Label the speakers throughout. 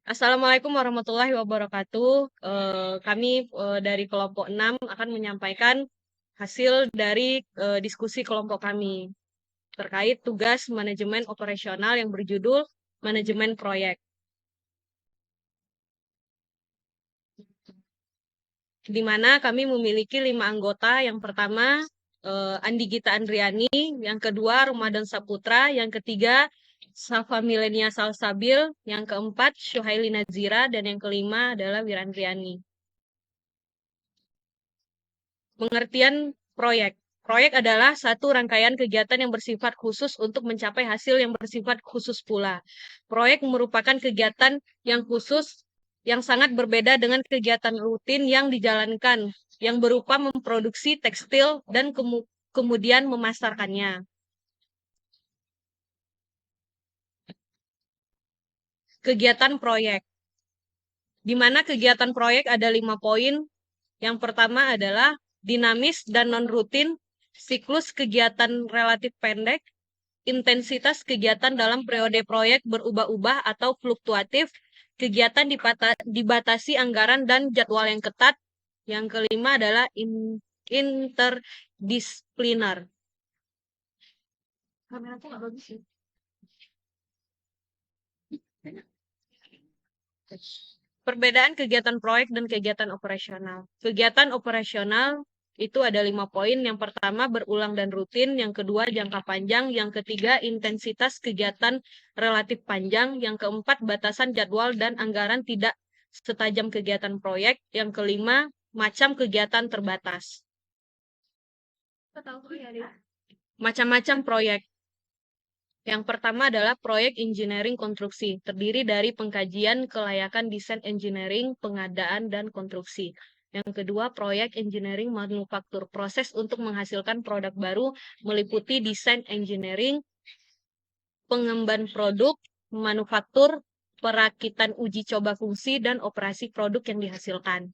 Speaker 1: Assalamualaikum warahmatullahi wabarakatuh. Kami dari kelompok 6 akan menyampaikan hasil dari diskusi kelompok kami terkait tugas manajemen operasional yang berjudul manajemen proyek. Di mana kami memiliki 5 anggota. Yang pertama, Andi Gita Andriani, yang kedua, Ramadan Saputra, yang ketiga, Safa Milenia Salsabil, yang keempat, Syuhaili Nazira, dan yang kelima adalah Wirandriani. Pengertian proyek. Proyek adalah satu rangkaian kegiatan yang bersifat khusus untuk mencapai hasil yang bersifat khusus pula. Proyek merupakan kegiatan yang khusus yang sangat berbeda dengan kegiatan rutin yang dijalankan, yang berupa memproduksi tekstil dan kemudian memasarkannya. Kegiatan proyek. Di mana kegiatan proyek ada 5 poin. Yang pertama adalah dinamis dan non-rutin, siklus kegiatan relatif pendek, intensitas kegiatan dalam periode proyek berubah-ubah atau fluktuatif, kegiatan dibatasi anggaran dan jadwal yang ketat. Yang kelima adalah interdisipliner. Kameraku nggak bagus sih. Perbedaan kegiatan proyek dan kegiatan operasional. Kegiatan operasional itu ada 5 poin. Yang pertama, berulang dan rutin. Yang kedua, jangka panjang. Yang ketiga, intensitas kegiatan relatif panjang. Yang keempat, batasan jadwal dan anggaran tidak setajam kegiatan proyek. Yang kelima, macam kegiatan terbatas. Macam-macam proyek. Yang pertama adalah proyek engineering konstruksi, terdiri dari pengkajian kelayakan desain engineering, pengadaan, dan konstruksi. Yang kedua, proyek engineering manufaktur, proses untuk menghasilkan produk baru, meliputi desain engineering, pengembangan produk, manufaktur, perakitan uji coba fungsi, dan operasi produk yang dihasilkan.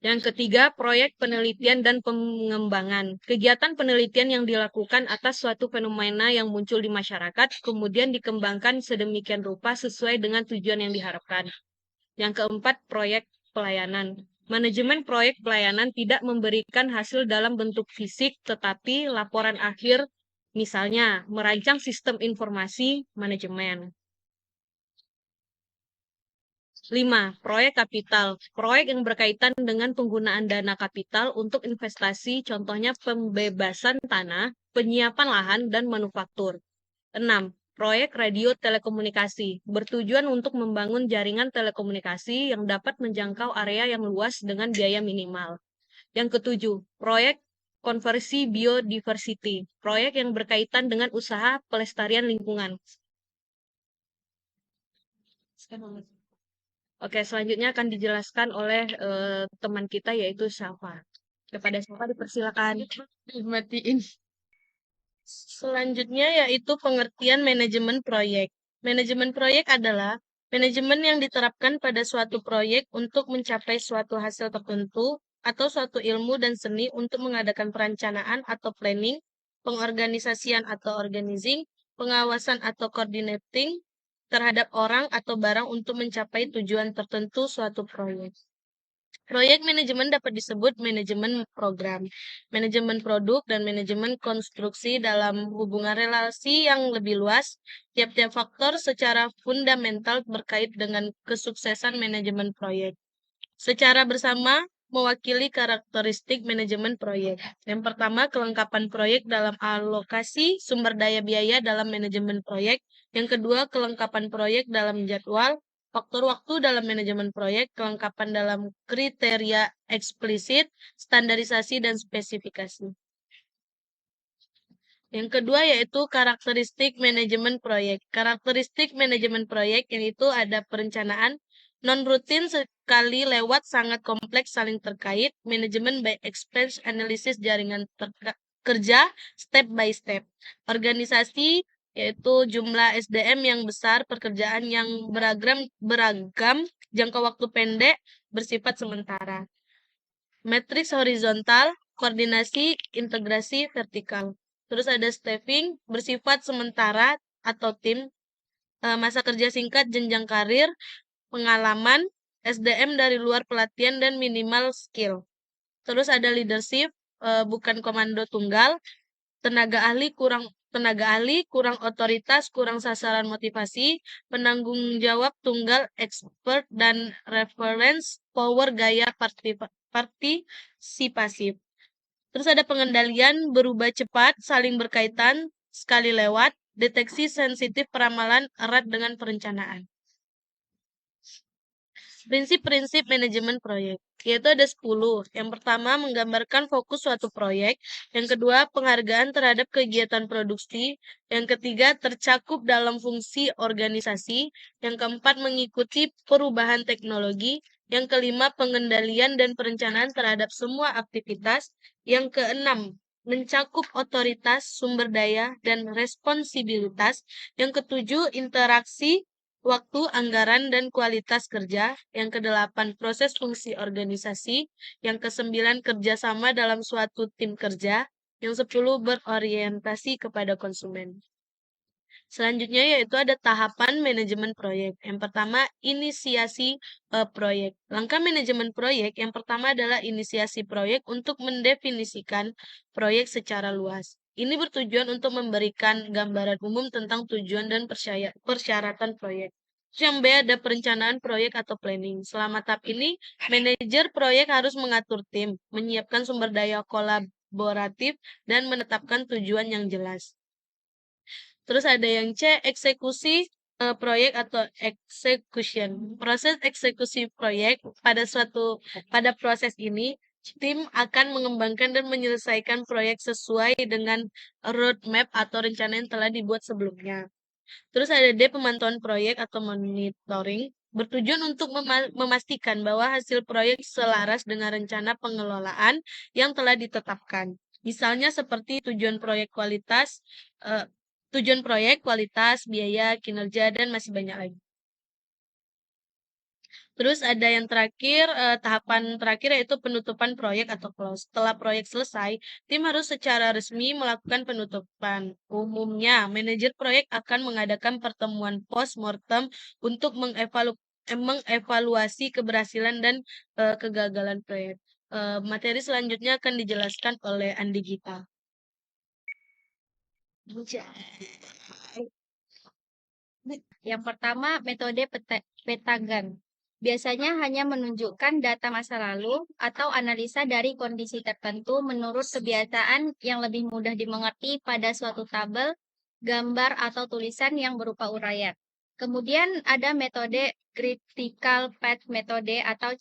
Speaker 1: Yang ketiga, proyek penelitian dan pengembangan. Kegiatan penelitian yang dilakukan atas suatu fenomena yang muncul di masyarakat, kemudian dikembangkan sedemikian rupa sesuai dengan tujuan yang diharapkan. Yang keempat, proyek pelayanan. Manajemen proyek pelayanan tidak memberikan hasil dalam bentuk fisik, tetapi laporan akhir, misalnya merancang sistem informasi manajemen. 5. Proyek kapital. Proyek yang berkaitan dengan penggunaan dana kapital untuk investasi, contohnya pembebasan tanah, penyiapan lahan, dan manufaktur. 6. Proyek radio telekomunikasi. Bertujuan untuk membangun jaringan telekomunikasi yang dapat menjangkau area yang luas dengan biaya minimal. Yang ketujuh, proyek konversi biodiversity. Proyek yang berkaitan dengan usaha pelestarian lingkungan. Oke, selanjutnya akan dijelaskan oleh teman kita yaitu Safa. Kepada Safa dipersilakan. Matiin. Selanjutnya yaitu pengertian manajemen proyek. Manajemen proyek adalah manajemen yang diterapkan pada suatu proyek untuk mencapai suatu hasil tertentu atau suatu ilmu dan seni untuk mengadakan perencanaan atau planning, pengorganisasian atau organizing, pengawasan atau coordinating, terhadap orang atau barang untuk mencapai tujuan tertentu suatu proyek. Proyek manajemen dapat disebut manajemen program, manajemen produk, dan manajemen konstruksi dalam hubungan relasi yang lebih luas. Tiap-tiap faktor secara fundamental berkait dengan kesuksesan manajemen proyek. Secara bersama, mewakili karakteristik manajemen proyek. Yang pertama, kelengkapan proyek dalam alokasi sumber daya biaya dalam manajemen proyek. Yang kedua, kelengkapan proyek dalam jadwal, faktor waktu dalam manajemen proyek, kelengkapan dalam kriteria eksplisit, standarisasi, dan spesifikasi. Yang kedua yaitu karakteristik manajemen proyek. Karakteristik manajemen proyek yaitu ada perencanaan non-rutin sekali lewat sangat kompleks saling terkait, manajemen by expense analysis jaringan kerja step by step. Organisasi yaitu jumlah SDM yang besar, pekerjaan yang beragam, jangka waktu pendek, bersifat sementara. Matriks horizontal, koordinasi, integrasi vertikal. Terus ada staffing, bersifat sementara atau tim. masa kerja singkat, jenjang karir, pengalaman, SDM dari luar pelatihan, dan minimal skill. Terus ada leadership, bukan komando tunggal, tenaga ahli, kurang otoritas, kurang sasaran motivasi, penanggung jawab tunggal, expert, dan reference power gaya partisipasi. Terus ada pengendalian, berubah cepat, saling berkaitan, sekali lewat, deteksi sensitif, peramalan erat dengan perencanaan. Prinsip-prinsip manajemen proyek, yaitu ada 10. Yang pertama, menggambarkan fokus suatu proyek. Yang kedua, penghargaan terhadap kegiatan produksi. Yang ketiga, tercakup dalam fungsi organisasi. Yang keempat, mengikuti perubahan teknologi. Yang kelima, pengendalian dan perencanaan terhadap semua aktivitas. Yang keenam, mencakup otoritas, sumber daya, dan responsibilitas. Yang ketujuh, interaksi, waktu, anggaran, dan kualitas kerja. Yang kedelapan, proses fungsi organisasi. Yang kesembilan, kerjasama dalam suatu tim kerja. Yang 10, berorientasi kepada konsumen. Selanjutnya yaitu ada tahapan manajemen proyek. Yang pertama, inisiasi proyek. Langkah manajemen proyek yang pertama adalah inisiasi proyek untuk mendefinisikan proyek secara luas. Ini bertujuan untuk memberikan gambaran umum tentang tujuan dan persyaratan proyek. Yang B ada perencanaan proyek atau planning. Selama tahap ini, manajer proyek harus mengatur tim, menyiapkan sumber daya kolaboratif, dan menetapkan tujuan yang jelas. Terus ada yang C, eksekusi proyek atau execution. Proses eksekusi proyek pada proses ini tim akan mengembangkan dan menyelesaikan proyek sesuai dengan roadmap atau rencana yang telah dibuat sebelumnya. Terus ada D, pemantauan proyek atau monitoring, bertujuan untuk memastikan bahwa hasil proyek selaras dengan rencana pengelolaan yang telah ditetapkan. Misalnya seperti tujuan proyek, kualitas, biaya, kinerja, dan masih banyak lagi. Terus ada yang terakhir, tahapan terakhir yaitu penutupan proyek atau close. Setelah proyek selesai, tim harus secara resmi melakukan penutupan. Umumnya, manajer proyek akan mengadakan pertemuan post-mortem untuk mengevaluasi keberhasilan dan kegagalan proyek. Materi selanjutnya akan dijelaskan oleh Andi Gita.
Speaker 2: Yang pertama, metode petagan. Biasanya hanya menunjukkan data masa lalu atau analisa dari kondisi tertentu menurut kebiasaan yang lebih mudah dimengerti pada suatu tabel, gambar, atau tulisan yang berupa uraian. Kemudian ada metode Critical Path Metode atau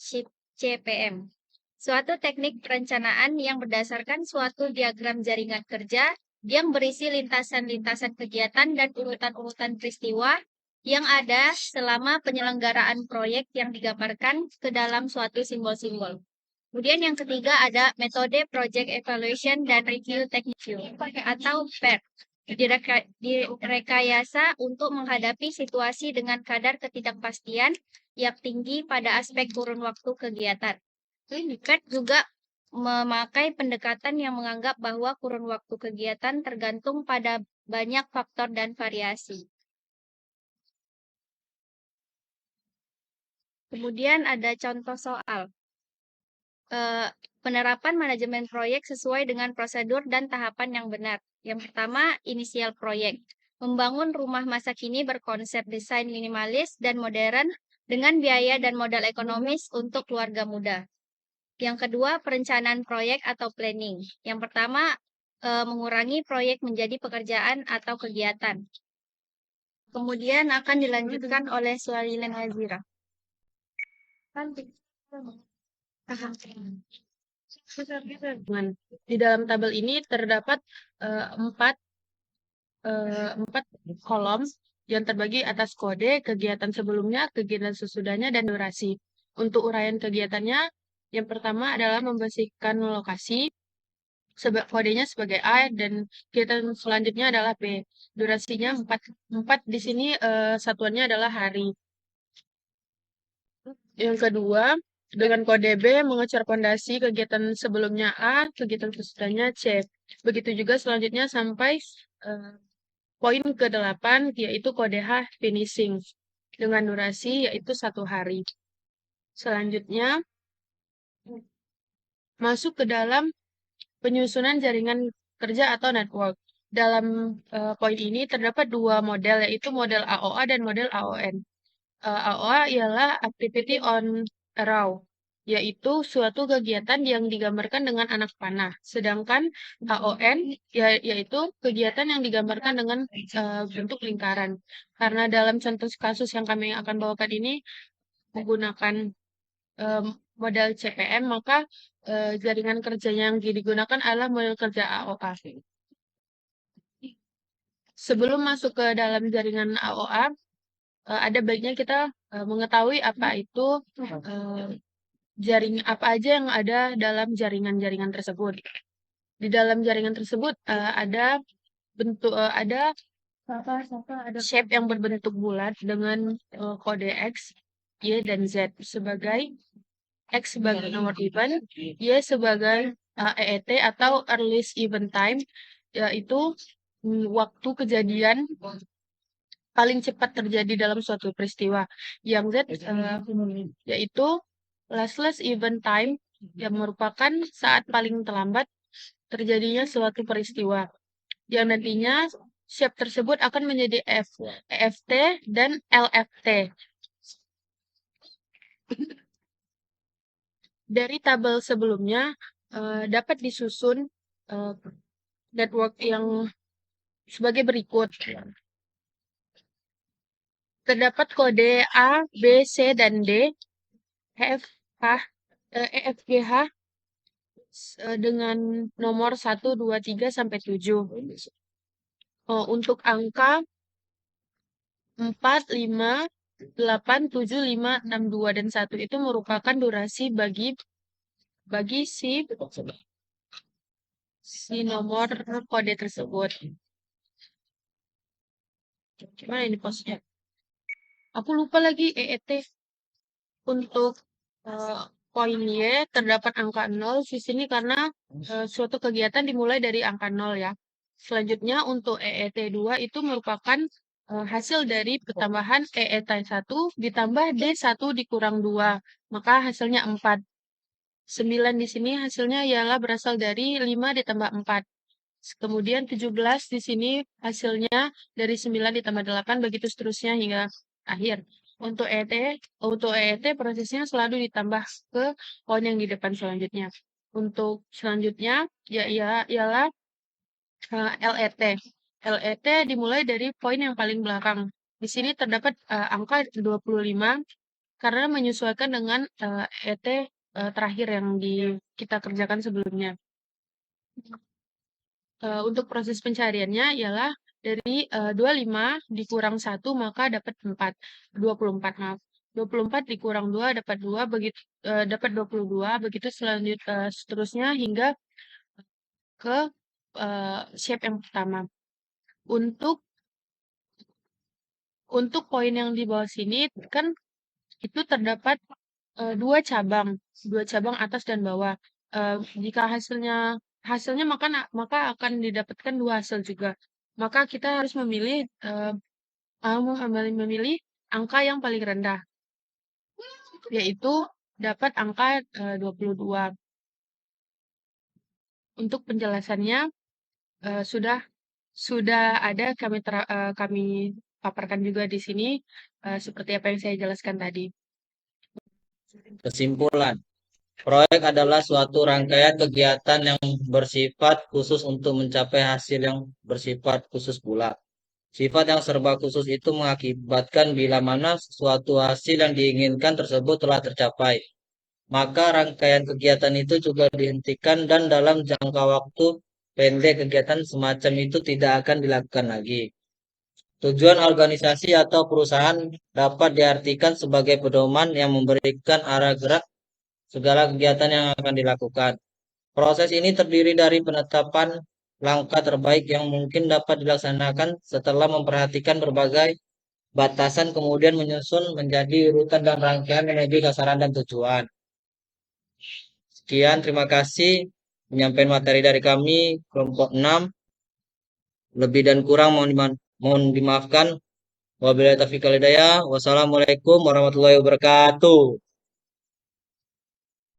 Speaker 2: CPM. Suatu teknik perencanaan yang berdasarkan suatu diagram jaringan kerja yang berisi lintasan-lintasan kegiatan dan urutan-urutan peristiwa yang ada selama penyelenggaraan proyek yang digambarkan ke dalam suatu simbol-simbol. Kemudian yang ketiga ada metode Project Evaluation dan Review Technique atau PER. Direkayasa untuk menghadapi situasi dengan kadar ketidakpastian yang tinggi pada aspek kurun waktu kegiatan. PER juga memakai pendekatan yang menganggap bahwa kurun waktu kegiatan tergantung pada banyak faktor dan variasi. Kemudian ada contoh soal. Penerapan manajemen proyek sesuai dengan prosedur dan tahapan yang benar. Yang pertama, inisial proyek. Membangun rumah masa kini berkonsep desain minimalis dan modern dengan biaya dan modal ekonomis untuk keluarga muda. Yang kedua, perencanaan proyek atau planning. Yang pertama, mengurangi proyek menjadi pekerjaan atau kegiatan. Kemudian akan dilanjutkan oleh Sualilen Wazira.
Speaker 1: Di dalam tabel ini terdapat empat kolom yang terbagi atas kode, kegiatan sebelumnya, kegiatan sesudahnya, dan durasi. Untuk uraian kegiatannya, yang pertama adalah membersihkan lokasi, kodenya sebagai A, dan kegiatan selanjutnya adalah B. Durasinya 4 di sini satuannya adalah hari. Yang kedua, dengan kode B mengejar fondasi kegiatan sebelumnya A, kegiatan sesudahnya C. Begitu juga selanjutnya sampai Poin ke-8 yaitu kode H finishing dengan durasi yaitu 1 hari. Selanjutnya, masuk ke dalam penyusunan jaringan kerja atau network. Dalam poin ini terdapat dua model, yaitu model AOA dan model AON. AOA ialah activity on arrow, yaitu suatu kegiatan yang digambarkan dengan anak panah. Sedangkan AON yaitu kegiatan yang digambarkan dengan bentuk lingkaran. Karena dalam contoh kasus yang kami akan bawakan ini menggunakan model CPM, maka jaringan kerja yang digunakan adalah model kerja AOA. Sebelum masuk ke dalam jaringan AOA, ada baiknya kita mengetahui apa itu apa aja yang ada dalam jaringan-jaringan tersebut. Di dalam jaringan tersebut ada bentuk ada shape yang berbentuk bulat dengan kode X, Y, dan Z sebagai X sebagai nomor event, Y sebagai EET atau earliest event time, yaitu waktu kejadian paling cepat terjadi dalam suatu peristiwa. Yang Z yaitu lastless event time yang merupakan saat paling terlambat terjadinya suatu peristiwa. Yang nantinya shape tersebut akan menjadi EFT dan LFT. Dari tabel sebelumnya dapat disusun network yang sebagai berikut. Terdapat kode A, B, C, dan D, EFGH dengan nomor 1, 2, 3, sampai 7. Untuk angka 4, 5, 8, 7, 5, 6, 2, dan 1 itu merupakan durasi bagi si nomor kode tersebut. Gimana ini posnya? Aku lupa lagi EET. Untuk poin Y terdapat angka 0 di sini karena suatu kegiatan dimulai dari angka 0 ya. Selanjutnya untuk EET2 itu merupakan hasil dari pertambahan EET1 ditambah D1 dikurang 2. Maka hasilnya 4. 9 di sini hasilnya ialah berasal dari 5 ditambah 4. Kemudian 17 di sini hasilnya dari 9 ditambah 8, begitu seterusnya hingga akhir. Untuk EET prosesnya selalu ditambah ke poin yang di depan selanjutnya. Untuk selanjutnya ialah LET. LET dimulai dari poin yang paling belakang. Di sini terdapat angka 25 karena menyesuaikan dengan ET terakhir yang kita kerjakan sebelumnya. Untuk proses pencariannya ialah dari 25 dikurang 1 maka dapat 4. 24, maaf. 24 dikurang 2 dapat 2, begitu dapat 22, begitu seterusnya hingga ke shape yang pertama. Untuk poin yang di bawah sini kan itu terdapat dua cabang atas dan bawah. Jika hasilnya maka akan didapatkan dua hasil juga. Maka kita harus memilih angka yang paling rendah, yaitu dapat angka 22. Untuk penjelasannya sudah ada kami paparkan juga di sini seperti apa yang saya jelaskan tadi.
Speaker 3: Kesimpulan, proyek adalah suatu rangkaian kegiatan yang bersifat khusus untuk mencapai hasil yang bersifat khusus pula. Sifat yang serba khusus itu mengakibatkan bila mana suatu hasil yang diinginkan tersebut telah tercapai, maka rangkaian kegiatan itu juga dihentikan dan dalam jangka waktu pendek kegiatan semacam itu tidak akan dilakukan lagi. Tujuan organisasi atau perusahaan dapat diartikan sebagai pedoman yang memberikan arah gerak segala kegiatan yang akan dilakukan. Proses ini terdiri dari penetapan langkah terbaik yang mungkin dapat dilaksanakan setelah memperhatikan berbagai batasan, kemudian menyusun menjadi urutan dan rangkaian menuju sasaran dan tujuan. Sekian, terima kasih. Penyampaian materi dari kami, kelompok 6. Lebih dan kurang mohon dimaklumi. Mohon dimaafkan. Wabillahi taufiq wal hidayah. Wassalamualaikum warahmatullahi wabarakatuh.